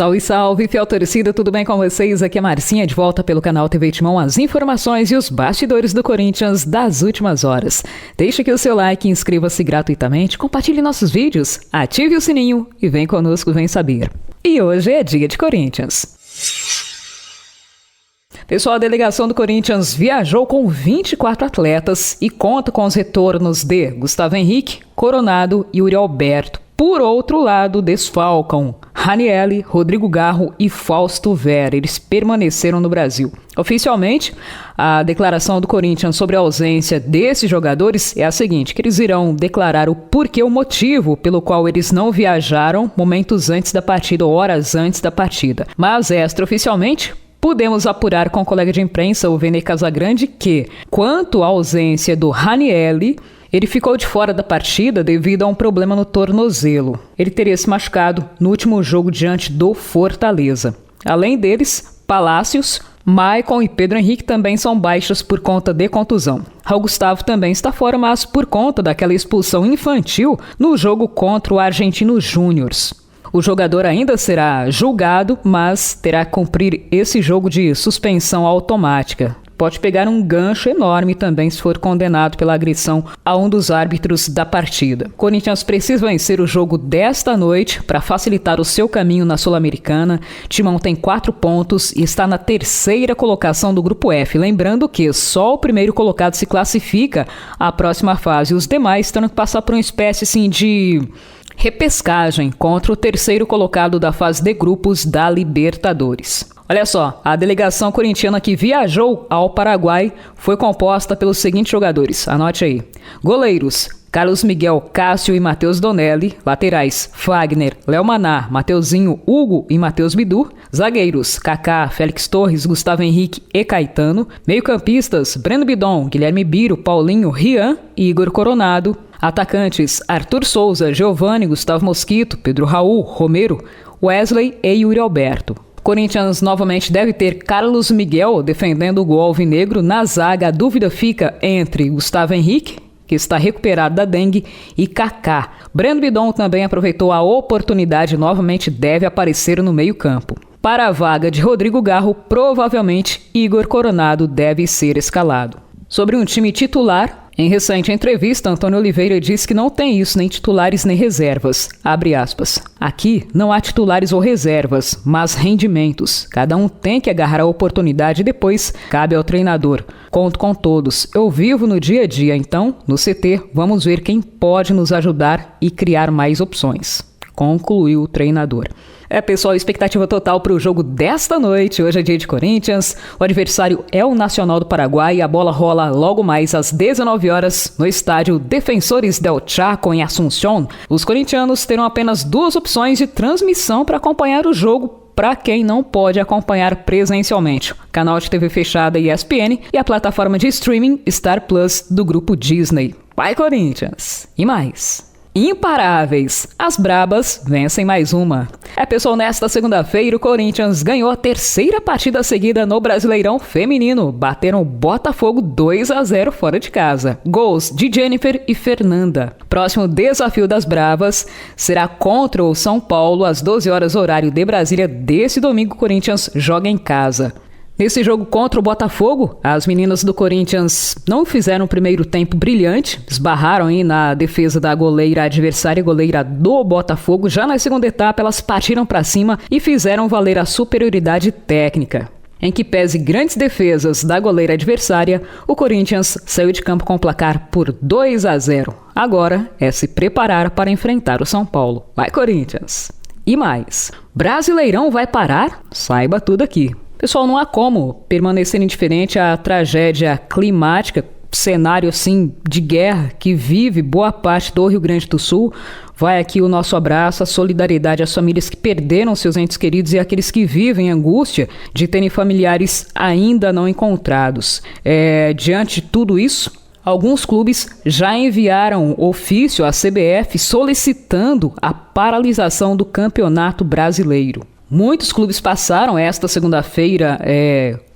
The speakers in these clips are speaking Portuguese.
Salve, salve, fiel torcida, tudo bem com vocês? Aqui é Marcinha, de volta pelo canal TV Timão, as informações e os bastidores do Corinthians das últimas horas. Deixe aqui o seu like, inscreva-se gratuitamente, compartilhe nossos vídeos, ative o sininho e vem conosco, vem saber. E hoje é dia de Corinthians. Pessoal, a delegação do Corinthians viajou com 24 atletas e conta com os retornos de Gustavo Henrique, Coronado e Yuri Alberto. Por outro lado, desfalcam Ranielli, Rodrigo Garro e Fausto Vera. Eles permaneceram no Brasil. Oficialmente, a declaração do Corinthians sobre a ausência desses jogadores é a seguinte, que eles irão declarar o porquê, o motivo pelo qual eles não viajaram momentos antes da partida ou horas antes da partida. Mas extraoficialmente, podemos apurar com o colega de imprensa, o Vene Casagrande, que, quanto à ausência do Ranielli, ele ficou de fora da partida devido a um problema no tornozelo. Ele teria se machucado no último jogo diante do Fortaleza. Além deles, Palácios, Maicon e Pedro Henrique também são baixos por conta de contusão. Raul Gustavo também está fora, mas por conta daquela expulsão infantil no jogo contra o Argentino Júnior. O jogador ainda será julgado, mas terá que cumprir esse jogo de suspensão automática. Pode pegar um gancho enorme também se for condenado pela agressão a um dos árbitros da partida. Corinthians precisa vencer o jogo desta noite para facilitar o seu caminho na Sul-Americana. Timão tem 4 pontos e está na 3ª colocação do Grupo F. Lembrando que só o primeiro colocado se classifica à próxima fase. Os demais terão que passar por uma espécie assim, de repescagem contra o 3º colocado da fase de grupos da Libertadores. Olha só, a delegação corintiana que viajou ao Paraguai foi composta pelos seguintes jogadores, anote aí. Goleiros, Carlos Miguel, Cássio e Matheus Donelli. Laterais, Fagner, Léo Maná, Mateuzinho, Hugo e Matheus Bidu. Zagueiros, Kaká, Félix Torres, Gustavo Henrique e Caetano. Meio-campistas, Breno Bidon, Guilherme Biro, Paulinho, Rian e Igor Coronado. Atacantes, Arthur Souza, Giovani, Gustavo Mosquito, Pedro Raul, Romero, Wesley e Yuri Alberto. Corinthians novamente deve ter Carlos Miguel defendendo o gol alvinegro. Na zaga, a dúvida fica entre Gustavo Henrique, que está recuperado da dengue, e Kaká. Breno Bidon também aproveitou a oportunidade e novamente deve aparecer no meio-campo. Para a vaga de Rodrigo Garro, provavelmente Igor Coronado deve ser escalado. Sobre um time titular, em recente entrevista, Antônio Oliveira disse que não tem isso, nem titulares nem reservas. Abre aspas. Aqui não há titulares ou reservas, mas rendimentos. Cada um tem que agarrar a oportunidade e depois cabe ao treinador. Conto com todos. Eu vivo no dia a dia, então, no CT, vamos ver quem pode nos ajudar e criar mais opções. Concluiu o treinador. Pessoal, expectativa total para o jogo desta noite. Hoje é dia de Corinthians. O adversário é o Nacional do Paraguai e a bola rola logo mais às 19 horas no estádio Defensores del Chaco, em Asunción. Os corintianos terão apenas 2 opções de transmissão para acompanhar o jogo para quem não pode acompanhar presencialmente. Canal de TV fechada ESPN e a plataforma de streaming Star Plus do grupo Disney. Vai, Corinthians! E mais! Imparáveis, as brabas vencem mais uma. Pessoal, nesta segunda-feira o Corinthians ganhou a 3ª partida seguida no Brasileirão Feminino. Bateram o Botafogo 2-0 fora de casa. Gols de Jennifer e Fernanda. Próximo desafio das bravas será contra o São Paulo às 12 horas horário de Brasília. Desse domingo o Corinthians joga em casa. Nesse jogo contra o Botafogo, as meninas do Corinthians não fizeram um primeiro tempo brilhante, esbarraram aí na defesa da goleira adversária, goleira do Botafogo. Já na segunda etapa, elas partiram para cima e fizeram valer a superioridade técnica. Em que pese grandes defesas da goleira adversária, o Corinthians saiu de campo com o placar por 2-0. Agora é se preparar para enfrentar o São Paulo. Vai, Corinthians! E mais, Brasileirão vai parar? Saiba tudo aqui. Pessoal, não há como permanecer indiferente à tragédia climática, cenário assim de guerra que vive boa parte do Rio Grande do Sul. Vai aqui o nosso abraço, a solidariedade às famílias que perderam seus entes queridos e àqueles que vivem em angústia de terem familiares ainda não encontrados. Diante de tudo isso, alguns clubes já enviaram ofício à CBF solicitando a paralisação do Campeonato Brasileiro. Muitos clubes passaram esta segunda-feira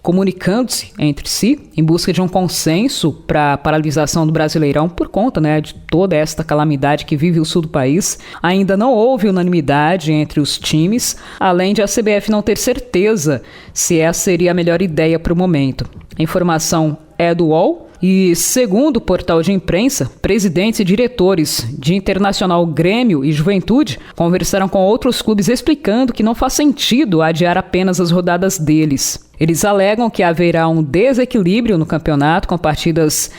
comunicando-se entre si em busca de um consenso para a paralisação do Brasileirão por conta, de toda esta calamidade que vive o sul do país. Ainda não houve unanimidade entre os times, além de a CBF não ter certeza se essa seria a melhor ideia para o momento. A informação é do UOL. E, segundo o portal de imprensa, presidentes e diretores de Internacional, Grêmio e Juventude conversaram com outros clubes explicando que não faz sentido adiar apenas as rodadas deles. Eles alegam que haverá um desequilíbrio no campeonato com partidas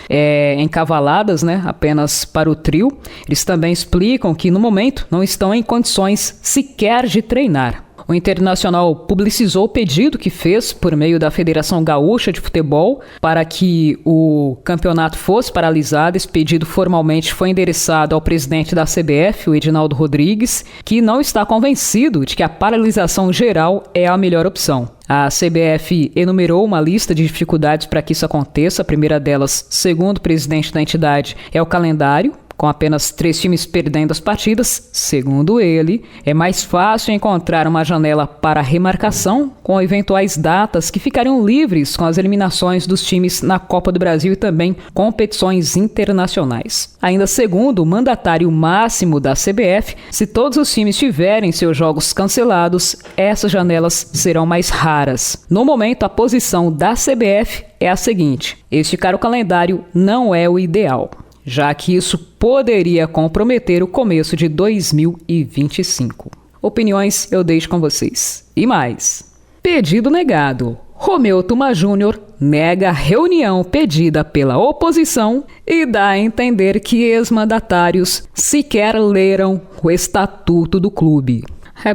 encavaladas, apenas para o trio. Eles também explicam que, no momento, não estão em condições sequer de treinar. O Internacional publicizou o pedido que fez por meio da Federação Gaúcha de Futebol para que o campeonato fosse paralisado. Esse pedido formalmente foi endereçado ao presidente da CBF, o Edinaldo Rodrigues, que não está convencido de que a paralisação geral é a melhor opção. A CBF enumerou uma lista de dificuldades para que isso aconteça. A primeira delas, segundo o presidente da entidade, é o calendário. Com apenas 3 times perdendo as partidas, segundo ele, é mais fácil encontrar uma janela para remarcação com eventuais datas que ficariam livres com as eliminações dos times na Copa do Brasil e também competições internacionais. Ainda segundo o mandatário máximo da CBF, se todos os times tiverem seus jogos cancelados, essas janelas serão mais raras. No momento, a posição da CBF é a seguinte: esticar o calendário não é o ideal, já que isso poderia comprometer o começo de 2025. Opiniões eu deixo com vocês. E mais. Pedido negado. Romeu Tuma Júnior nega reunião pedida pela oposição e dá a entender que ex-mandatários sequer leram o estatuto do clube.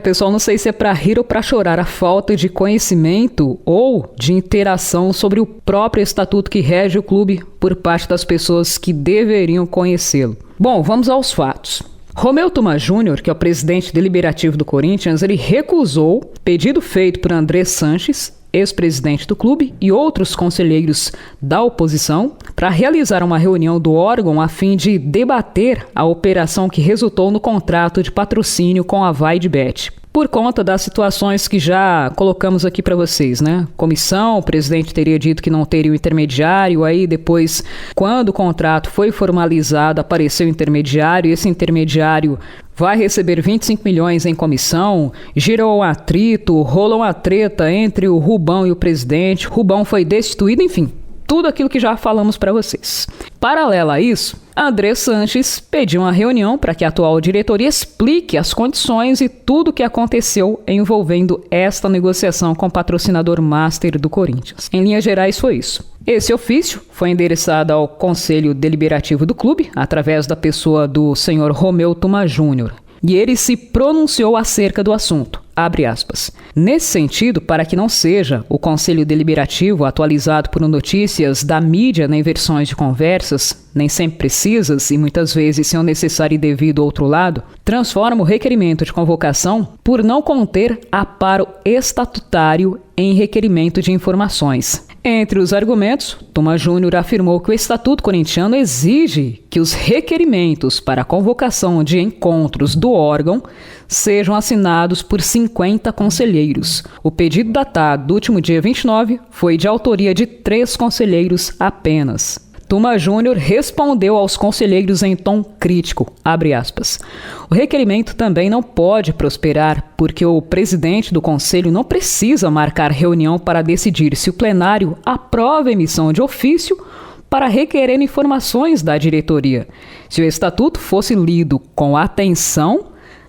Pessoal, não sei se é para rir ou para chorar a falta de conhecimento ou de interação sobre o próprio estatuto que rege o clube por parte das pessoas que deveriam conhecê-lo. Bom, vamos aos fatos. Romeu Tuma Júnior, que é o presidente deliberativo do Corinthians, ele recusou pedido feito por André Sanches, ex-presidente do clube, e outros conselheiros da oposição para realizar uma reunião do órgão a fim de debater a operação que resultou no contrato de patrocínio com a Vaidbet. Por conta das situações que já colocamos aqui para vocês, Comissão, o presidente teria dito que não teria o intermediário, aí depois, quando o contrato foi formalizado, apareceu o intermediário, e esse intermediário vai receber 25 milhões em comissão, gerou um atrito, rolou uma treta entre o Rubão e o presidente, Rubão foi destituído, enfim, tudo aquilo que já falamos para vocês. Paralelo a isso, André Sanches pediu uma reunião para que a atual diretoria explique as condições e tudo o que aconteceu envolvendo esta negociação com o patrocinador master do Corinthians. Em linhas gerais, foi isso. Esse ofício foi endereçado ao Conselho Deliberativo do clube, através da pessoa do senhor Romeu Tuma Júnior, e ele se pronunciou acerca do assunto. Abre aspas. Nesse sentido, para que não seja o Conselho Deliberativo atualizado por notícias da mídia nem versões de conversas, nem sempre precisas e muitas vezes sem o necessário e devido outro lado, transforma o requerimento de convocação por não conter amparo estatutário em requerimento de informações. Entre os argumentos, Tuma Júnior afirmou que o Estatuto Corintiano exige que os requerimentos para a convocação de encontros do órgão sejam assinados por 50 conselheiros. O pedido datado do último dia 29 foi de autoria de 3 conselheiros apenas. Tuma Júnior respondeu aos conselheiros em tom crítico, abre aspas. O requerimento também não pode prosperar porque o presidente do conselho não precisa marcar reunião para decidir se o plenário aprova a emissão de ofício para requerer informações da diretoria. Se o estatuto fosse lido com atenção,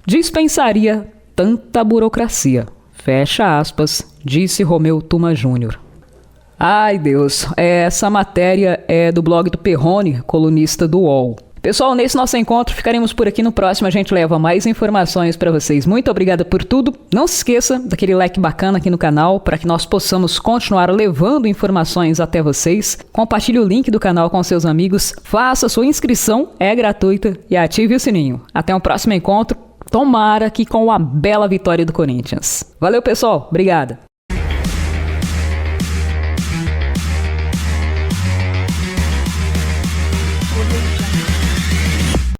dispensaria tanta burocracia. Fecha aspas, disse Romeu Tuma Júnior. Ai, Deus, essa matéria é do blog do Perrone, colunista do UOL. Pessoal, nesse nosso encontro ficaremos por aqui. No próximo a gente leva mais informações para vocês. Muito obrigada por tudo. Não se esqueça daquele like bacana aqui no canal para que nós possamos continuar levando informações até vocês. Compartilhe o link do canal com seus amigos. Faça sua inscrição, é gratuita, e ative o sininho. Até um próximo encontro. Tomara que com uma bela vitória do Corinthians. Valeu, pessoal. Obrigada.